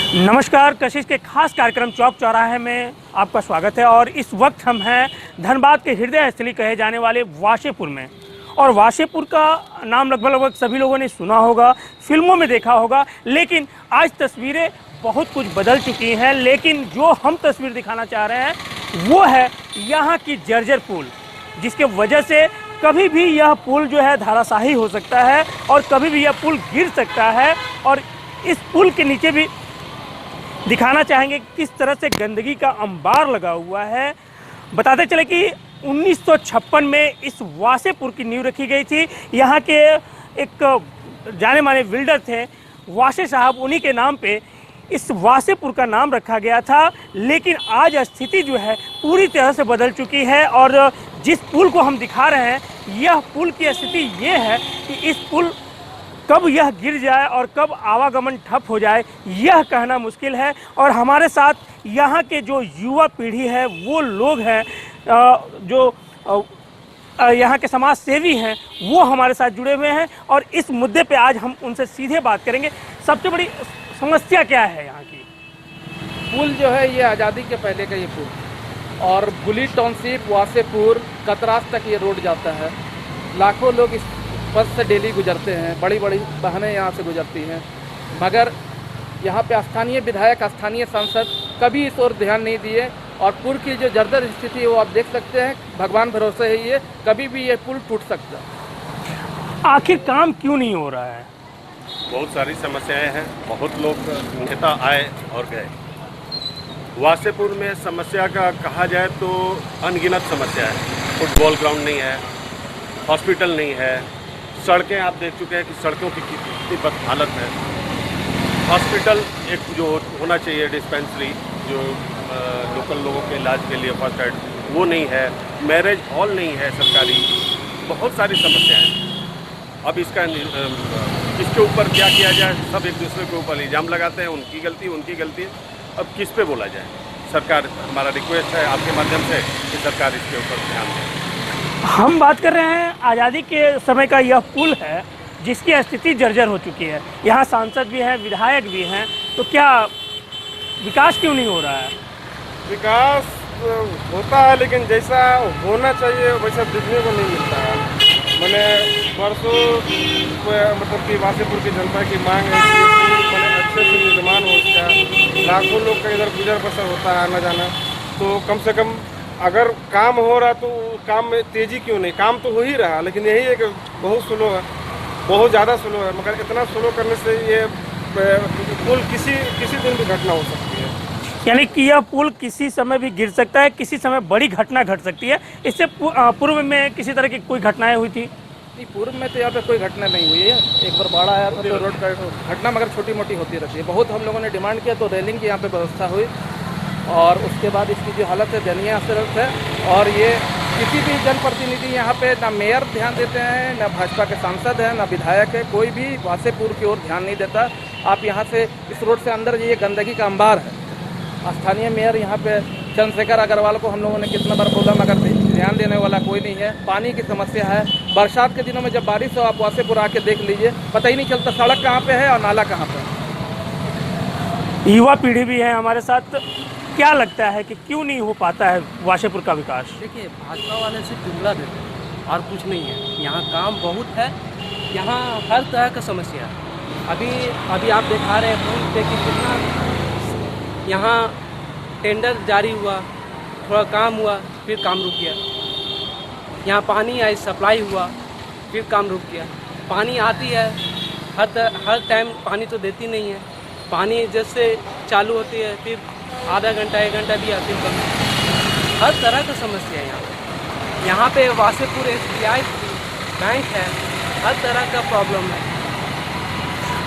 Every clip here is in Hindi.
नमस्कार, कशिश के खास कार्यक्रम चौक चौराहे में आपका स्वागत है। और इस वक्त हम हैं धनबाद के हृदय स्थली कहे जाने वाले वाशेपुर में। और वाशेपुर का नाम लगभग सभी लोगों ने सुना होगा, फिल्मों में देखा होगा, लेकिन आज तस्वीरें बहुत कुछ बदल चुकी हैं। लेकिन जो हम तस्वीर दिखाना चाह रहे हैं वो है यहाँ की जर्जर पुल, जिसके वजह से कभी भी यह पुल जो है धाराशाही हो सकता है और कभी भी यह पुल गिर सकता है। और इस पुल के नीचे भी दिखाना चाहेंगे किस तरह से गंदगी का अंबार लगा हुआ है। बताते चले कि 1956 में इस वाशेपुर की नींव रखी गई थी। यहाँ के एक जाने माने बिल्डर थे वाशे साहब, उन्हीं के नाम पे इस वाशेपुर का नाम रखा गया था। लेकिन आज स्थिति जो है पूरी तरह से बदल चुकी है। और जिस पुल को हम दिखा रहे हैं, यह पुल की स्थिति ये है कि इस पुल कब यह गिर जाए और कब आवागमन ठप हो जाए यह कहना मुश्किल है। और हमारे साथ यहाँ के जो युवा पीढ़ी है, वो लोग हैं जो यहाँ के समाज सेवी हैं, वो हमारे साथ जुड़े हुए हैं। और इस मुद्दे पे आज हम उनसे सीधे बात करेंगे। सबसे बड़ी समस्या क्या है यहाँ की? पुल जो है ये आज़ादी के पहले का ये पुल, और बुली टाउनशिप, वाशेपुर, कतरास तक ये रोड जाता है। लाखों लोग इस बस से डेली गुजरते हैं, बड़ी बड़ी बहनें यहाँ से गुजरती हैं, मगर यहाँ पे स्थानीय विधायक, स्थानीय सांसद कभी इस ओर ध्यान नहीं दिए। और पुल की जो जर्जर स्थिति है वो आप देख सकते हैं, भगवान भरोसे है, ये कभी भी ये पुल टूट सकता है। आखिर काम क्यों नहीं हो रहा है? बहुत सारी समस्याएं हैं, बहुत लोग नेता आए और गए। वाशेपुर में समस्या का कहा जाए तो अनगिनत समस्या है। फुटबॉल ग्राउंड नहीं है, हॉस्पिटल नहीं है, सड़कें आप देख चुके हैं कि सड़कों की कितनी बद हालत है। हॉस्पिटल एक जो होना चाहिए, डिस्पेंसरी जो लोकल लोगों के इलाज के लिए फर्स्ट एड, वो नहीं है। मैरिज हॉल नहीं है सरकारी। बहुत सारी समस्याएं हैं। अब इसके ऊपर क्या किया जाए? सब एक दूसरे के ऊपर इल्ज़ाम लगाते हैं, उनकी गलती उनकी गलती है। अब किस पे बोला जाए? सरकार, हमारा रिक्वेस्ट है आपके माध्यम से कि सरकार इसके ऊपर ध्यान दें। हम बात कर रहे हैं आज़ादी के समय का यह पुल है जिसकी स्थिति जर्जर हो चुकी है। यहाँ सांसद भी हैं, विधायक भी हैं, तो क्या विकास क्यों नहीं हो रहा है? विकास होता है, लेकिन जैसा होना चाहिए वैसा दिखने को नहीं मिलता है। मैंने परसों मतलब कि वाशेपुर की जनता की मांग है कि मैंने अच्छे से निर्माण हो उसका। लाखों लोग का इधर गुजर बसर होता है, आना जाना। तो कम से कम अगर काम हो रहा तो काम में तेज़ी क्यों नहीं? काम तो हो ही रहा, लेकिन यही है कि बहुत स्लो है, बहुत ज़्यादा स्लो है। मगर इतना स्लो करने से ये पुल किसी दिन भी घटना हो सकती है। यानी कि यह पुल किसी समय भी गिर सकता है, किसी समय बड़ी घटना घट सकती है। इससे पूर्व में किसी तरह की कोई घटनाएं हुई थी? नहीं, पूर्व में तो यहाँ पे कोई घटना नहीं हुई है। एक बार बाढ़ आया था तो रोड का घटना मगर छोटी मोटी होती रहती है। बहुत हम लोगों ने डिमांड किया तो रेलिंग की यहाँ पे व्यवस्था हुई, और उसके बाद इसकी जो हालत है दयनीय हालत है। और ये किसी भी जनप्रतिनिधि यहाँ पे ना मेयर ध्यान देते हैं, ना भाजपा के सांसद हैं, ना विधायक है, कोई भी वाशेपुर की ओर ध्यान नहीं देता। आप यहाँ से इस रोड से अंदर ये गंदगी का अंबार है। स्थानीय मेयर यहाँ पे चंद्रशेखर अग्रवाल को हम लोगों ने कितना बार बोला, मगर ध्यान देने वाला कोई नहीं है। पानी की समस्या है। बरसात के दिनों में जब बारिश हो, आप वाशेपुर आके देख लीजिए, पता ही नहीं चलता सड़क कहाँ पे है और नाला कहाँ पे है। युवा पीढ़ी भी है हमारे साथ। क्या लगता है कि क्यों नहीं हो पाता है वाशेपुर का विकास? देखिए, भाजपा वाले सिर्फ जुमला देते हैं और कुछ नहीं है। यहाँ काम बहुत है, यहाँ हर तरह का समस्या है। अभी आप दिखा रहे हैं पुल पे कि कितना यहाँ टेंडर जारी हुआ, थोड़ा काम हुआ, फिर काम रुक गया। यहाँ पानी आई, सप्लाई हुआ, फिर काम रुक गया। पानी आती है, हर टाइम पानी तो देती नहीं है। पानी जैसे चालू होती है फिर आधा घंटा 1 घंटा भी आती है। हर तरह का समस्या है यहाँ पे वाशेपुर SBI बैंक है, हर तरह का प्रॉब्लम है।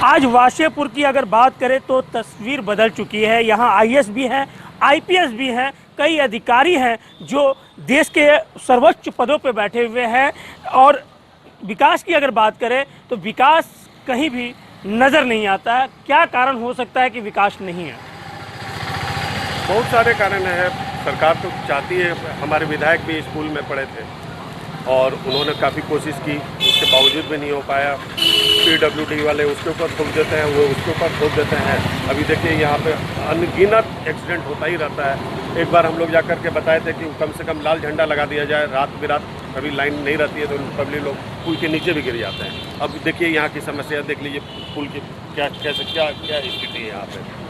आज वाशेपुर की अगर बात करें तो तस्वीर बदल चुकी है। यहाँ IAS भी हैं, IPS भी हैं, कई अधिकारी हैं जो देश के सर्वोच्च पदों पर बैठे हुए हैं। और विकास की अगर बात करें तो विकास कहीं भी नज़र नहीं आता है। क्या कारण हो सकता है कि विकास नहीं है? बहुत सारे कारण हैं। सरकार तो चाहती है, हमारे विधायक भी स्कूल में पढ़े थे, और उन्होंने काफ़ी कोशिश की, उसके बावजूद भी नहीं हो पाया। PWD वाले उसके ऊपर थोप देते हैं, वो उसके ऊपर थोप देते हैं। अभी देखिए यहाँ पे अनगिनत एक्सीडेंट होता ही रहता है। एक बार हम लोग जा कर के बताए थे कि कम से कम लाल झंडा लगा दिया जाए, रात बिरात कभी लाइन नहीं रहती है तो पब्लिक लोग पुल के नीचे भी गिर जाते हैं। अब देखिए यहाँ की समस्या देख लीजिए, पुल की क्या स्थिति है यहाँ पे।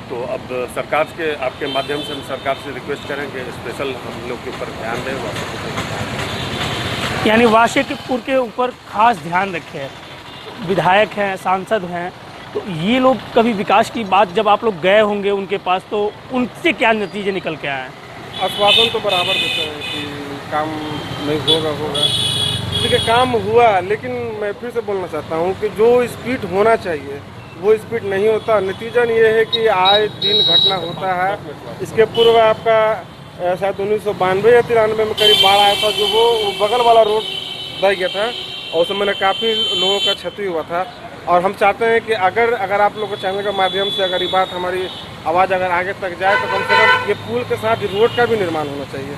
तो अब सरकार के आपके माध्यम से हम सरकार से रिक्वेस्ट करेंगे स्पेशल हम लोग के ऊपर ध्यान दें, यानी वाशेपुर के ऊपर खास ध्यान रखें। विधायक हैं, सांसद हैं, तो ये लोग कभी विकास की बात जब आप लोग गए होंगे उनके पास, तो उनसे क्या नतीजे निकल के आए? आश्वासन तो बराबर देते हैं कि काम नहीं होगा। देखिए काम हुआ, लेकिन मैं फिर से बोलना चाहता हूँ कि जो स्पीड होना चाहिए वो स्पीड नहीं होता। नतीजन ये है कि आए दिन घटना होता है। इसके पूर्व आपका शायद 1992 या 93 में करीब बाढ़ आया था, जो वो बगल वाला रोड बह गया था और उस समय काफ़ी लोगों का क्षति हुआ था। और हम चाहते हैं कि अगर आप लोगों के चैनल के माध्यम से अगर ये बात हमारी आवाज़ अगर आगे तक जाए तो कम से कम ये पुल के साथ रोड का भी निर्माण होना चाहिए,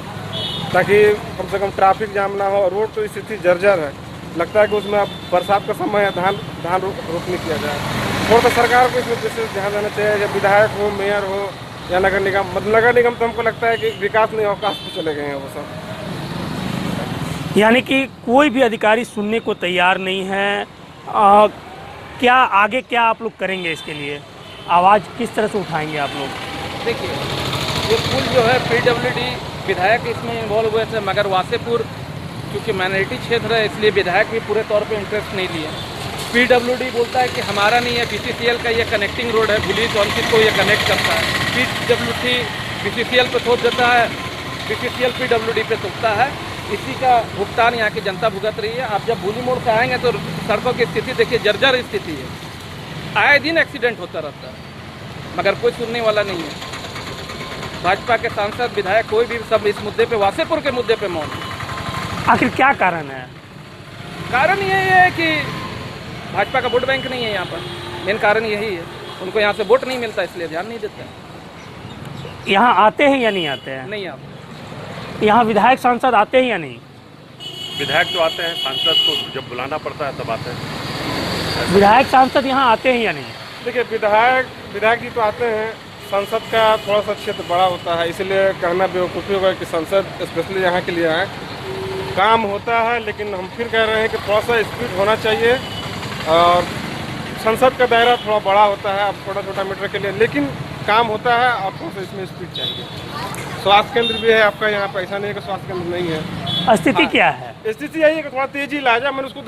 ताकि कम से कम ट्रैफिक जाम ना हो। रोड तो स्थिति जर्जर है, लगता है कि उसमें अब बरसात का समय है, धान रोपनी किया जाए। थोड़ा सा सरकार को इसमें विशेष ध्यान देना चाहिए, जब विधायक हो, मेयर हो या नगर निगम। नगर निगम तो हमको लगता है कि विकास नहीं अवकाश पर चले गए हैं वो सब। यानी कि कोई भी अधिकारी सुनने को तैयार नहीं है। क्या आगे क्या आप लोग करेंगे इसके लिए? आवाज़ किस तरह से उठाएंगे आप लोग? देखिए ये पुल जो है PWD विधायक इसमें इन्वॉल्व हुए थे, मगर वासेपुर क्योंकि माइनॉरिटी क्षेत्र है इसलिए विधायक भी पूरे तौर पे इंटरेस्ट नहीं लिए। PWD बोलता है कि हमारा नहीं है, BCCL का ये कनेक्टिंग रोड है, भुली टाउनशिप को ये कनेक्ट करता है। PWD BCCL पे थोप देता है, BCCL PWD पे थोपता है। इसी का भुगतान यहाँ की जनता भुगत रही है। आप जब भूली मोड़ से आएंगे तो सड़कों की स्थिति देखिए, जर्जर स्थिति है। आए दिन एक्सीडेंट होता रहता है, मगर कोई सुनने वाला नहीं है। भाजपा के सांसद विधायक कोई भी सब इस मुद्दे पे, वासेपुर के मुद्दे पे मौन। आखिर क्या कारण है? कारण यही है कि भाजपा का वोट बैंक नहीं है यहाँ पर। मेन कारण यही है, उनको यहाँ से वोट नहीं मिलता इसलिए ध्यान नहीं देते हैं। यहाँ आते हैं या नहीं आते हैं? नहीं आते। यहाँ विधायक सांसद आते हैं या नहीं? विधायक तो आते हैं, सांसद को जब बुलाना पड़ता है तब आते हैं। विधायक सांसद यहाँ आते हैं या नहीं? देखिए विधायक जी तो आते हैं, संसद का थोड़ा सा क्षेत्र बड़ा होता है, इसलिए कहना बेवकूफ़ी होगा कि संसद स्पेशली यहाँ के लिए आए। काम होता है, लेकिन हम फिर कह रहे हैं कि थोड़ा सा स्पीड होना चाहिए। और संसद का दायरा थोड़ा बड़ा होता है, अब छोटा मीटर के लिए, लेकिन काम होता है और थोड़ा सा इसमें स्पीड चाहिए। स्वास्थ्य केंद्र भी है आपका यहाँ पर, ऐसा नहीं है कि स्वास्थ्य केंद्र नहीं है। स्थिति क्या है? स्थिति यही है कि थोड़ा तेजी ला जाए। मैंने उसको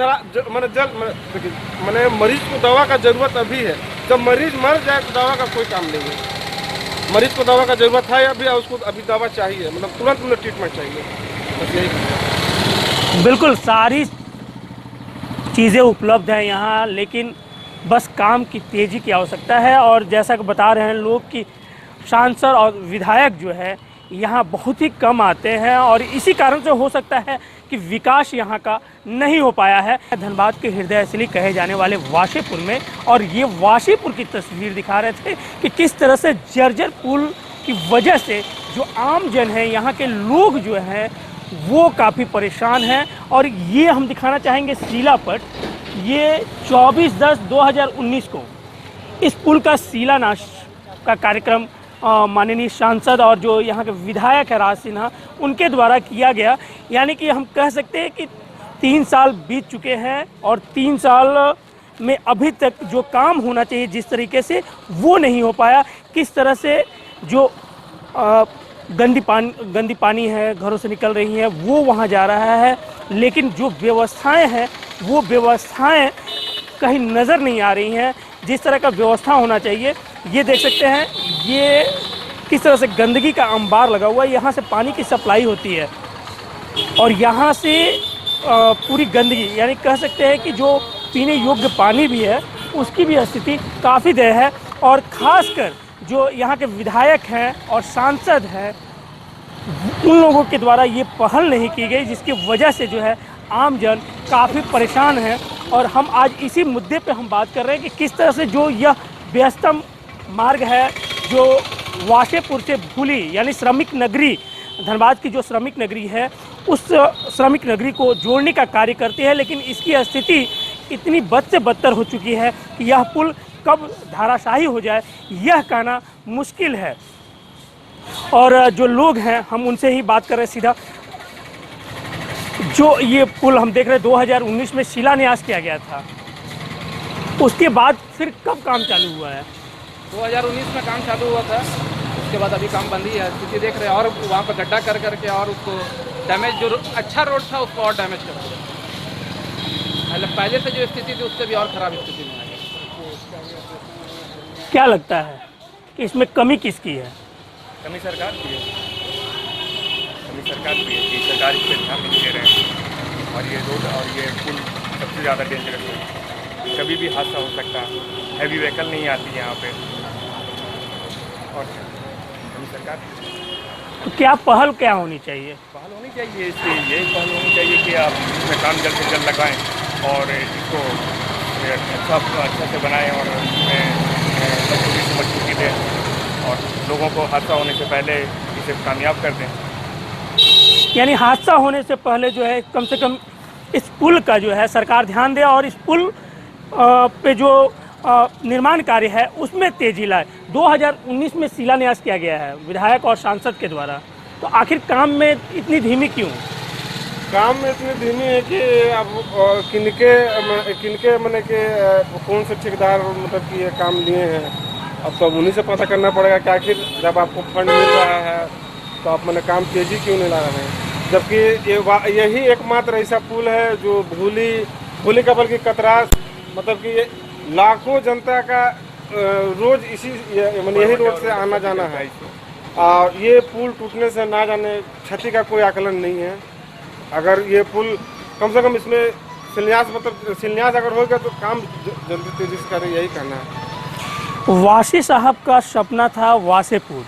मैंने मरीज को दवा का जरूरत अभी है। जब मरीज मर जाए तो दवा का कोई काम नहीं है। मरीज को दवा का जरूरत है अभी, उसको अभी दवा चाहिए, मतलब तुरंत उन्हें ट्रीटमेंट चाहिए, बस यही। बिल्कुल सारी चीज़ें उपलब्ध हैं यहाँ, लेकिन बस काम की तेज़ी की आवश्यकता है। और जैसा कि बता रहे हैं लोग कि सांसद और विधायक जो है यहाँ बहुत ही कम आते हैं, और इसी कारण से हो सकता है कि विकास यहाँ का नहीं हो पाया है। धनबाद के हृदय स्थली कहे जाने वाले वाशेपुर में, और ये वाशेपुर की तस्वीर दिखा रहे थे कि किस तरह से जर्जर पुल की वजह से जो आम जन है, यहाँ के लोग जो हैं वो काफ़ी परेशान हैं। और ये हम दिखाना चाहेंगे शिलापट, ये 24/10/2019 को इस पुल का शिलान्यास का कार्यक्रम माननीय सांसद और जो यहाँ के विधायक है राज सिन्हा, उनके द्वारा किया गया। यानी कि हम कह सकते हैं कि 3 साल बीत चुके हैं और 3 साल में अभी तक जो काम होना चाहिए जिस तरीके से, वो नहीं हो पाया। किस तरह से जो गंदी पानी है घरों से निकल रही है वो वहाँ जा रहा है, लेकिन जो व्यवस्थाएं हैं वो व्यवस्थाएं कहीं नज़र नहीं आ रही हैं जिस तरह का व्यवस्था होना चाहिए। ये देख सकते हैं ये किस तरह से गंदगी का अंबार लगा हुआ है। यहाँ से पानी की सप्लाई होती है और यहाँ से पूरी गंदगी, यानी कह सकते हैं कि जो पीने योग्य पानी भी है उसकी भी स्थिति काफ़ी दय है। और ख़ासकर जो यहाँ के विधायक हैं और सांसद हैं, उन लोगों के द्वारा ये पहल नहीं की गई, जिसकी वजह से जो है आम जन काफ़ी परेशान हैं। और हम आज इसी मुद्दे पे हम बात कर रहे हैं कि किस तरह से जो यह व्यस्तम मार्ग है जो वाशेपुर से भूली यानी श्रमिक नगरी, धनबाद की जो श्रमिक नगरी है, उस श्रमिक नगरी को जोड़ने का कार्य करती है, लेकिन इसकी स्थिति इतनी बद से बदतर हो चुकी है कि यह पुल कब धाराशाही हो जाए यह कहना मुश्किल है। और जो लोग हैं हम उनसे ही बात कर रहे हैं सीधा। जो ये पुल हम देख रहे हैं 2019 में शिलान्यास किया गया था, उसके बाद फिर कब काम चालू हुआ है? 2019 में काम चालू हुआ था, उसके बाद अभी काम बंद ही है। स्थिति देख रहे हैं, और वहाँ पर गड्ढा कर करके और उसको डैमेज, जो अच्छा रोड था उसको और डैमेज कर दिया। मतलब पहले से जो स्थिति थी उससे भी और ख़राब स्थिति में आ गई। क्या लगता है कि इसमें कमी किसकी है? कमी सरकार की है, कमी सरकार की है कि सरकार इस पर ध्यान नहीं दे रहे हैं। और ये रोड और ये पुल सबसे ज़्यादा डेंजरस है, कभी भी हादसा हो सकता है। हैवी व्हीकल नहीं आती यहाँ पे, और कमी सरकार की है। तो क्या पहल क्या होनी चाहिए? पहल होनी चाहिए, इससे यही पहल होनी चाहिए कि आप इसमें काम जल्द से जल्द लगाएं और इसको अच्छा से बनाएं और इसमें बच्चों की मजबूती दें और लोगों को हादसा होने से पहले इसे कामयाब कर दें। यानी हादसा होने से पहले जो है कम से कम इस पुल का जो है सरकार ध्यान दे और इस पुल पे जो निर्माण कार्य है उसमें तेजी लाए। 2019 में शिलान्यास किया गया है विधायक और सांसद के द्वारा, तो आखिर काम में इतनी धीमी क्यों? काम में इतनी धीमी है कि अब किनके मैंने कि कौन से ठेकेदार मतलब कि ये काम लिए हैं, अब तो उन्हीं से पता करना पड़ेगा कि आखिर जब आपको फंड मिल रहा है तो आप मैंने काम तेजी क्यों नहीं ला रहे हैं। जबकि यही एकमात्र ऐसा पुल है जो भूली का बल्कि कतरास मतलब कि लाखों जनता का रोज इसी यही रोड से आना जाना है। और ये पुल टूटने से ना जाने क्षति का कोई आकलन नहीं है। अगर ये पुल कम से कम इसमें शिलान्यास अगर होगा तो काम जल्दी तेजी से करें, यही कहना है। वासी साहब का सपना था वासेपुर,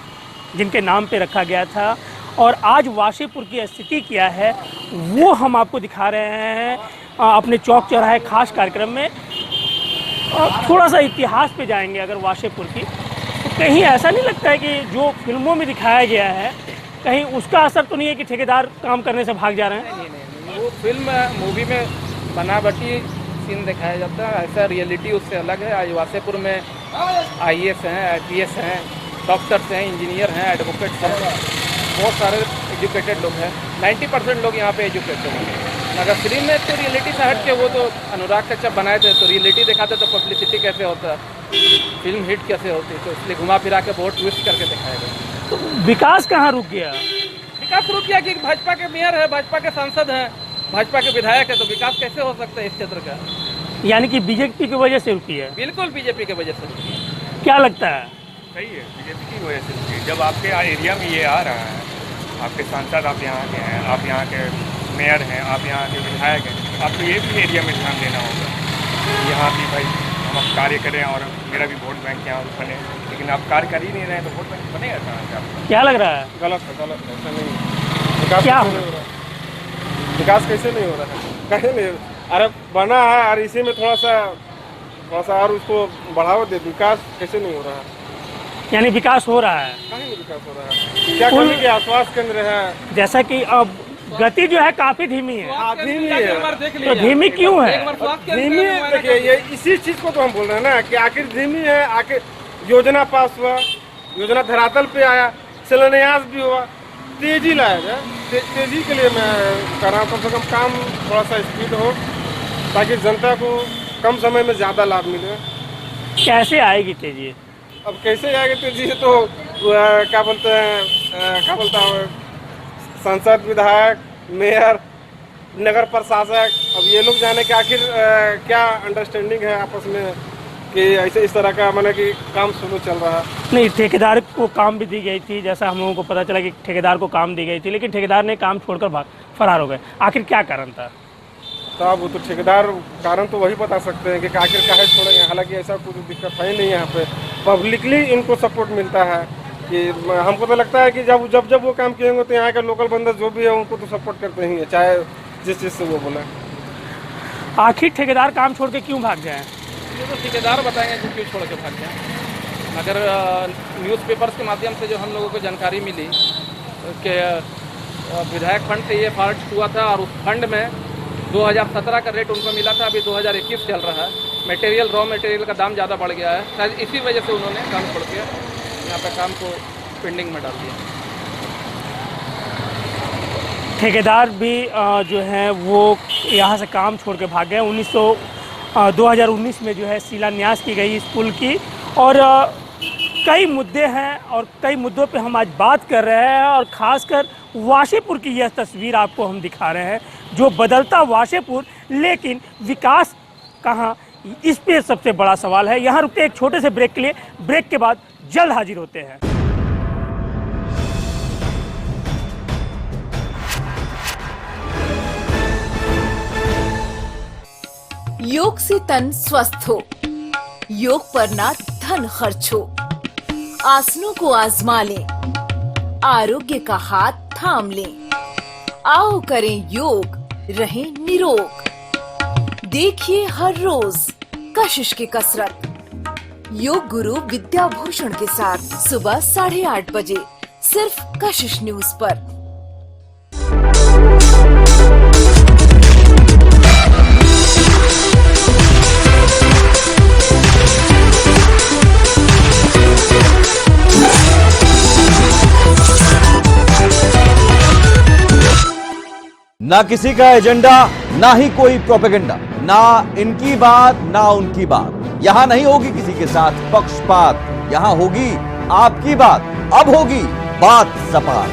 जिनके नाम पे रखा गया था, और आज वासेपुर की स्थिति क्या है वो हम आपको दिखा रहे हैं अपने चौक चौराहे खास कार्यक्रम में। थोड़ा सा इतिहास पे जाएंगे अगर वासेपुर की, तो कहीं ऐसा नहीं लगता है कि जो फिल्मों में दिखाया गया है कहीं उसका असर तो नहीं है कि ठेकेदार काम करने से भाग जा रहे हैं? नहीं, वो फिल्म मूवी में बनावटी सीन दिखाया जाता है, ऐसा रियलिटी उससे अलग है। आज वासेपुर में IAS हैं, IPS हैं, डॉक्टर्स हैं, इंजीनियर हैं, एडवोकेट्स हैं, बहुत सारे एजुकेटेड लोग हैं। 90% लोग यहाँ पे एजुकेटेड हैं। अगर फिल्म में तो रियलिटी से हट के वो तो अनुराग कश्यप बनाए थे, तो रियलिटी दिखाते तो पब्लिसिटी कैसे होता, फिल्म हिट कैसे होती, तो इसलिए घुमा फिरा के बहुत ट्विस्ट करके दिखाया गया। तो विकास कहाँ रुक गया? विकास रुक गया कि भाजपा के मेयर है, भाजपा के सांसद हैं, भाजपा के विधायक है, तो विकास कैसे हो सकता है इस क्षेत्र का? यानी कि बीजेपी की वजह से रुकी है? बिल्कुल बीजेपी की वजह से रुकी है। क्या लगता है? सही है, बीजेपी की वजह से रुकी है। जब आपके एरिया में ये आ रहा है, आपके सांसद आप यहाँ के हैं, आप यहाँ के मेयर हैं, आप यहाँ के विधायक हैं, आपको ये भी एरिया में ध्यान देना होगा। यहाँ भी भाई हम कार्य करें और मेरा भी वोट बैंक यहाँ बने, लेकिन आप कार्य कर ही नहीं रहे हैं तो वोट बैंक बनेगा कहाँ से आपका? क्या लग रहा है? गलत है, ऐसा नहीं है। विकास क्या कैसे नहीं हो रहा है? विकास कैसे नहीं हो रहा है? कहीं नहीं, अरे बना है और इसी में थोड़ा सा और उसको बढ़ावा दे। विकास कैसे नहीं हो रहा है? यानी विकास हो रहा है? कहीं नहीं विकास हो रहा है। क्या कमी के आश्वास केंद्र है? जैसा कि अब गति जो है काफी धीमी है, धीमी है, तो धीमी क्यों है? धीमी देखिए ये इसी चीज को तो हम बोल रहे हैं ना कि आखिर धीमी है। आखिर योजना पास हुआ, योजना धरातल पे आया, शिलान्यास भी हुआ, तेजी लाया जाए। तेजी के लिए मैं कह रहा हूँ कम से कम काम थोड़ा सा स्पीड हो ताकि जनता को कम समय में ज़्यादा लाभ मिले। कैसे आएगी तेजी? अब कैसे आएगी तेजी? तो क्या बोलता हूँ सांसद, विधायक, मेयर, नगर प्रशासक, अब ये लोग जाने कि आखिर क्या अंडरस्टैंडिंग है आपस में कि ऐसे इस तरह का माने कि काम शुरू चल रहा है। नहीं, ठेकेदार को काम भी दी गई थी, जैसा हम लोगों को पता चला कि ठेकेदार को काम दी गई थी, लेकिन ठेकेदार ने काम छोड़कर फरार हो गए। आखिर क्या कारण था? तो अब वो तो ठेकेदार कारण तो वही बता सकते हैं कि आखिर काहे छोड़ेंगे। हालांकि ऐसा कुछ दिक्कत है नहीं, यहाँ पे पब्लिकली इनको सपोर्ट मिलता है। कि हमको तो लगता है कि जब वो काम किएंगे तो यहाँ के लोकल बंदर जो भी है उनको तो सपोर्ट करते ही है, चाहे जिस चीज़ से वो बोले। आखिर ठेकेदार काम छोड़ के क्यों भाग जाए? ये तो ठेकेदार बताएंगे कि क्यों छोड़ के भाग जाए। अगर न्यूज़पेपर्स के माध्यम से जो हम लोगों को जानकारी मिली कि विधायक फंड से ये फंड हुआ था और उस फंड में 2017 का रेट उनको मिला था, अभी 2021 चल रहा है। मटेरियल, रॉ मटेरियल का दाम ज़्यादा बढ़ गया है, शायद इसी वजह से उन्होंने काम छोड़ के यहाँ पे काम को पेंडिंग में डाल दिया। ठेकेदार भी जो है वो यहाँ से काम छोड़ के भाग गए। 2019 में जो है शिलान्यास की गई इस पुल की, और कई मुद्दे हैं और कई मुद्दों पे हम आज बात कर रहे हैं, और ख़ासकर वाशेपुर की यह तस्वीर आपको हम दिखा रहे हैं, जो बदलता वाशेपुर, लेकिन विकास कहाँ, इस पे सबसे बड़ा सवाल है। यहाँ रुकते एक छोटे से ब्रेक के लिए, ब्रेक के बाद जल्द हाजिर होते हैं। योग से तन स्वस्थ हो, योग पर ना धन खर्च हो, आसनों को आजमा लें, आरोग्य का हाथ थाम लें, आओ करें योग, रहें निरोग। देखिए हर रोज कशिश की कसरत योग गुरु विद्याभूषण के साथ सुबह 8:30 बजे सिर्फ कशिश न्यूज पर। ना किसी का एजेंडा, ना ही कोई प्रोपेगेंडा, ना इनकी बात ना उनकी बात। यहां नहीं होगी किसी के साथ पक्षपात, यहां होगी आपकी बात। अब होगी बात सपाट।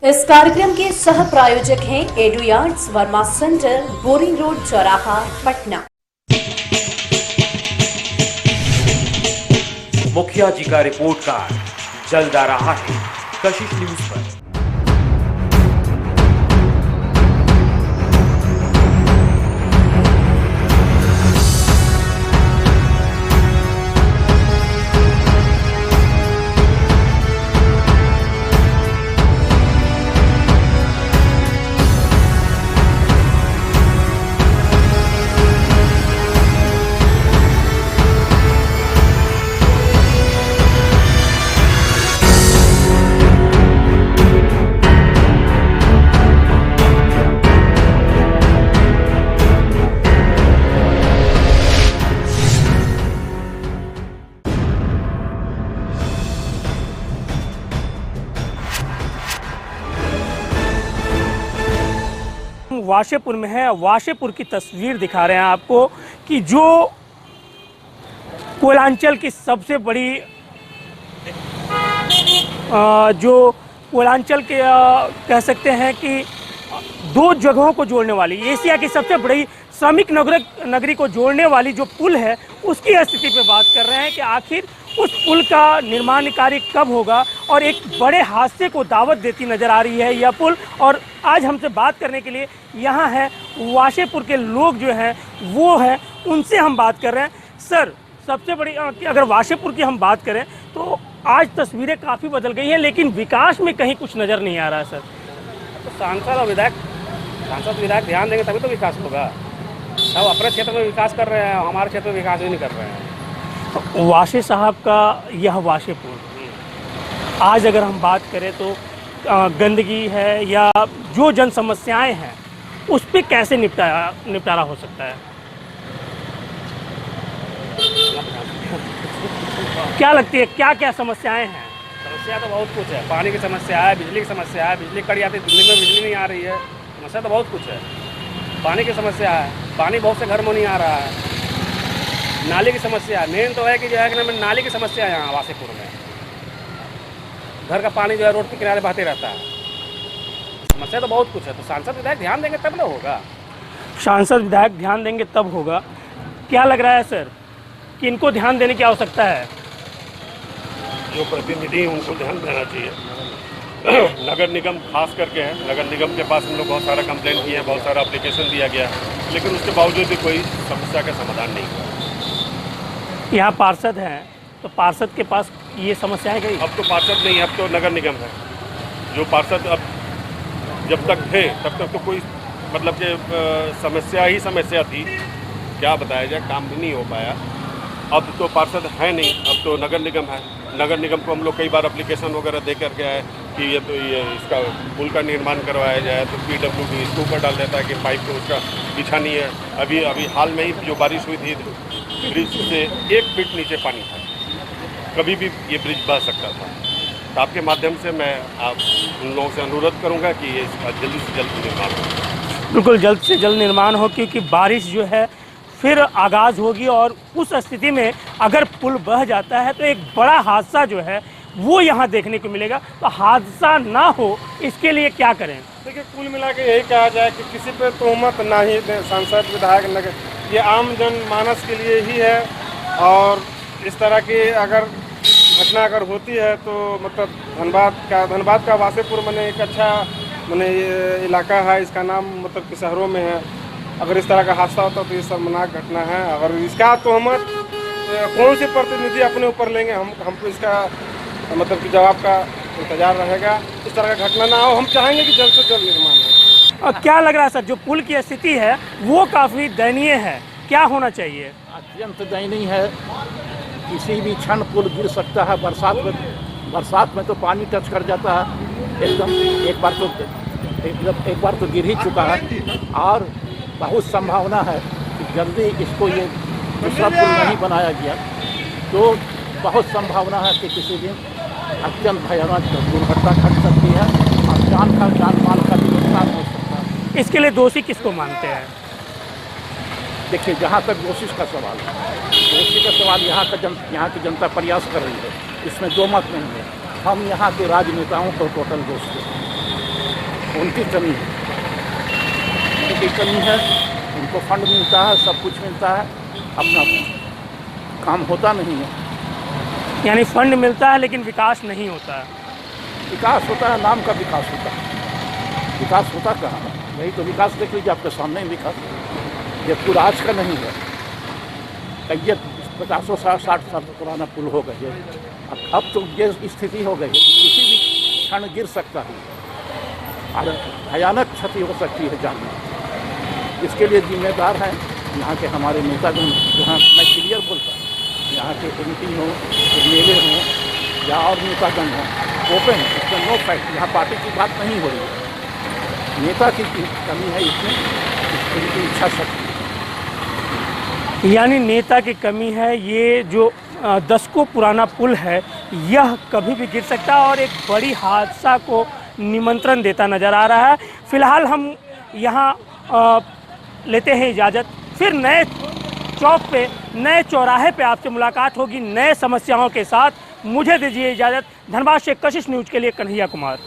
इस कार्यक्रम के सह प्रायोजक हैं एडुयार्ड्स वर्मा सेंटर, बोरिंग रोड, चौराहा, पटना। मुखिया जी का रिपोर्ट कार्ड जल्द आ रहा है कशिश न्यूज पर। वाशेपुर में है। वाशेपुर की तस्वीर दिखा रहे हैं आपको कि जो कोयलांचल की सबसे बड़ी जो कोयलांचल के कह सकते हैं कि दो जगहों को जोड़ने वाली, एशिया की सबसे बड़ी श्रमिक नगरी को जोड़ने वाली जो पुल है, उसकी स्थिति पे बात कर रहे हैं कि आखिर उस पुल का निर्माण कार्य कब होगा। और एक बड़े हादसे को दावत देती नज़र आ रही है यह पुल। और आज हमसे बात करने के लिए यहाँ है वाशेपुर के लोग जो हैं वो हैं, उनसे हम बात कर रहे हैं। सर, सबसे बड़ी अगर वाशेपुर की हम बात करें तो आज तस्वीरें काफ़ी बदल गई हैं, लेकिन विकास में कहीं कुछ नज़र नहीं आ रहा है। सर, तो सांसद विधायक ध्यान देंगे तभी तो विकास होगा। सब अपने क्षेत्र में विकास कर रहे हैं, हमारे क्षेत्र में विकास भी नहीं कर रहे हैं। तो वाशे साहब का यह वाशेपुर, आज अगर हम बात करें तो गंदगी है या जो जन समस्याएं हैं उस पर कैसे निपटारा हो सकता है? क्या लगती है, क्या क्या समस्याएं हैं? समस्या तो बहुत कुछ है। पानी की समस्या है, बिजली की समस्या है, बिजली कट जाती है, दिल्ली में बिजली नहीं आ रही है। समस्या तो बहुत कुछ है। पानी की समस्या है, पानी बहुत से घर में नहीं आ रहा है। नाली की समस्या मेन तो है कि जो है कि नाली की समस्या है यहाँ वाशेपुर में। घर का पानी जो है रोड के किनारे बहते रहता है। समस्या तो बहुत कुछ है। तो सांसद विधायक ध्यान देंगे तब ना होगा। सांसद विधायक ध्यान देंगे तब होगा। क्या लग रहा है सर कि इनको ध्यान देने की आवश्यकता है? जो प्रतिनिधि हैं उनको ध्यान देना चाहिए। नगर निगम खास करके है, नगर निगम के पास हम लोग बहुत सारा कंप्लेंट किए हैं, बहुत सारा एप्लीकेशन दिया गया है, लेकिन उसके बावजूद भी कोई समस्या का समाधान नहीं हुआ। यहाँ पार्षद हैं तो पार्षद के पास ये समस्याएं गई? अब तो पार्षद नहीं है, अब तो नगर निगम है। जो पार्षद अब जब तक थे तब तक तो कोई मतलब कि समस्या ही समस्या थी, क्या बताया जाए, काम भी नहीं हो पाया। अब तो पार्षद है नहीं, अब तो नगर निगम है। नगर निगम को हम लोग कई बार एप्लीकेशन वगैरह दे करके आए, कि ये इसका पुल का निर्माण करवाया जाए, तो PWD इसके ऊपर डाल देता है कि पाइप को उसका बिछानी है। अभी हाल में ही जो बारिश हुई थी, ब्रिज से 1 फीट नीचे पानी था, कभी भी ये ब्रिज बह सकता था। तो आपके माध्यम से मैं आप उन लोगों से अनुरोध करूंगा कि ये इसका जल्दी से जल्द निर्माण हो। बिल्कुल जल्द से जल्द निर्माण हो, क्योंकि बारिश जो है फिर आगाज़ होगी और उस स्थिति में अगर पुल बह जाता है तो एक बड़ा हादसा जो है वो यहाँ देखने को मिलेगा। तो हादसा ना हो इसके लिए क्या करें? देखिए, कुल मिला के यही कहा जाए कि किसी पे तोहमत ना ही दें, सांसद विधायक नगर, ये आम जनमानस के लिए ही है। और इस तरह की अगर घटना अगर होती है तो मतलब धनबाद का वासेपुर मैंने एक अच्छा ये इलाका है, इसका नाम मतलब कि शहरों में है। अगर इस तरह का हादसा होता तो ये शर्मनाक घटना है। अगर इसका तोहमत कौन से प्रतिनिधि अपने ऊपर लेंगे, हमको इसका मतलब कि जवाब का इंतजार रहेगा। इस तरह का घटना ना हो, हम चाहेंगे कि जल्द से जल्द निर्माण हो। और क्या लग रहा है सर, जो पुल की स्थिति है वो काफ़ी दयनीय है, क्या होना चाहिए? अत्यंत दयनीय है, किसी भी क्षण पुल गिर सकता है। बरसात में तो पानी टच कर जाता है एकदम। एक बार तो गिर ही चुका है और बहुत संभावना है कि जल्दी इसको ये दूसरा पुल नहीं बनाया गया तो बहुत संभावना है कि किसी दिन अत्यंत भयानक दुर्घटना घट सकती है और जान माल का भी नुकसान हो सकता है। इसके लिए दोषी किसको मानते हैं? देखिए, जहाँ तक दोषी का सवाल यहाँ की जनता प्रयास कर रही है, इसमें दो मत नहीं है। हम यहाँ के राजनेताओं को टोटल दोष दें, उनकी कमी है, उनको फंड मिलता है, सब कुछ मिलता है, अपना काम होता नहीं है। यानी फंड मिलता है लेकिन विकास नहीं होता है। विकास होता है, नाम का विकास होता है, विकास होता कहाँ है? यही तो विकास देख लीजिए, आपके सामने ही विकास। ये पुल आज का नहीं है, कई 50-60 साल पुराना पुल हो गया है। अब तो ये स्थिति हो गई है कि किसी भी क्षण गिर सकता है और भयानक क्षति हो सकती है जान में। इसके लिए जिम्मेदार हैं यहाँ के हमारे नेतागण। यहाँ मैं क्लियर बोलता हूँ, यहाँ के MP हों, MLA हों या और नेतागण हों, ओपन है, इसमें नो फैक्ट। यहाँ पार्टी की बात नहीं हो रही है, नेता की कमी है इसमें, इनकी इच्छा शक्ति। यानी नेता की कमी है। ये जो दशकों पुराना पुल है यह कभी भी गिर सकता है और एक बड़ी हादसा को निमंत्रण देता नज़र आ रहा है। फिलहाल हम यहाँ लेते हैं इजाज़त, फिर नए चौक पे, नए चौराहे पे आपसे मुलाकात होगी नए समस्याओं के साथ। मुझे दीजिए इजाज़त। धनबाद से कशिश न्यूज़ के लिए कन्हैया कुमार।